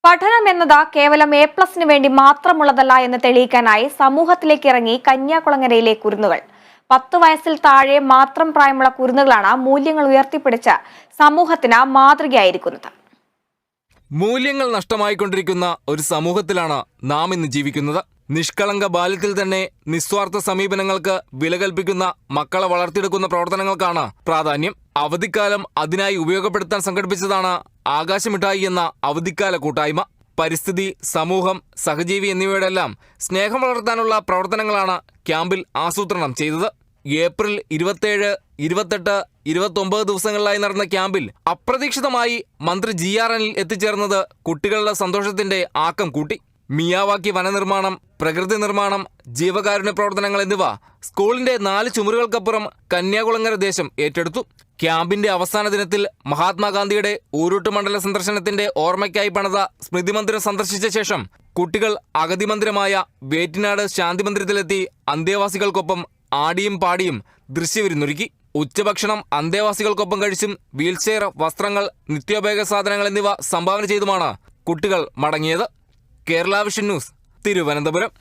പഠനം എന്നത് കേവലം A+ന് വേണ്ടി മാത്രമുള്ളതല്ല എന്ന് തെളിയിക്കാനായി സമൂഹത്തിലേക്ക് ഇറങ്ങി കന്യാകുളങ്ങരയിലെ കുരുന്നുകൾ. 10 വയസ്സിൽ താഴെ മാത്രം പ്രായമുള്ള കുരുന്നുകളാണ് മൂല്യങ്ങൾ ഉയർത്തിപ്പിടിച്ച് സമൂഹത്തിന് മാതൃകയായിരിക്കുന്നത്. മൂല്യങ്ങൾ നഷ്ടമായിക്കൊണ്ടിരിക്കുന്ന ഒരു സമൂഹത്തിലാണ് നാം ഇന്ന് ജീവിക്കുന്നത്. നിഷ്കളങ്ക ബാല്യത്തിൽ തന്നെ നിസ്വാർത്ഥ സമീപനങ്ങൾക്ക് വില കൽപ്പിക്കുന്ന മക്കളെ വളർത്തിയെടുക്കുന്ന പ്രവർത്തനങ്ങൾക്കാണ് പ്രാധാന്യം. അവധിക്കാലം അതിനായി ഉപയോഗപ്പെടുത്താൻ സംഘടിപ്പിച്ചതാണ് ആകാശമിഠായി എന്ന അവധിക്കാല കൂട്ടായ്മ. പരിസ്ഥിതി, സമൂഹം, സഹജീവി എന്നിവയോടെല്ലാം സ്നേഹം വളർത്താനുള്ള പ്രവർത്തനങ്ങളാണ് ക്യാമ്പിൽ ആസൂത്രണം ചെയ്തത്. ഏപ്രിൽ 27, 28, 29 ദിവസങ്ങളിലായി നടന്ന ക്യാമ്പിൽ അപ്രതീക്ഷിതമായി മന്ത്രി GR അനിൽ എത്തിച്ചേർന്നത് കുട്ടികളുടെ സന്തോഷത്തിന്റെ ആക്കം കൂട്ടി. മിയാവാക്കി വനനിർമ്മാണം, പ്രകൃതി നിർമ്മാണം, ജീവകാരുണ്യ പ്രവർത്തനങ്ങൾ എന്നിവ സ്കൂളിന്റെ 4 ചുമരുകൾക്കപ്പുറം കന്യാകുളങ്ങര ദേശം ഏറ്റെടുത്തു. ക്യാമ്പിന്റെ അവസാന ദിനത്തിൽ മഹാത്മാഗാന്ധിയുടെ ഊരൂട്ട് മണ്ഡല സന്ദർശനത്തിന്റെ ഓർമ്മയ്ക്കായി പണിത സ്മൃതി മന്ദിരം സന്ദർശിച്ച ശേഷം കുട്ടികൾ അഗതി മന്ദിരമായ വേറ്റിനാട് ശാന്തി മന്ദിരത്തിലെത്തി അന്തേവാസികൾക്കൊപ്പം ആടിയും പാടിയും ദൃശ്യവിരുന്നൊരുക്കി. ഉച്ചഭക്ഷണം അന്തേവാസികൾക്കൊപ്പം കഴിച്ചും വീൽചെയർ, വസ്ത്രങ്ങൾ, നിത്യോപയോഗ സാധനങ്ങൾ എന്നിവ സംഭാവന ചെയ്തുമാണ് കുട്ടികൾ മടങ്ങിയത്. Kerala vision news, Thiruvananthapuram.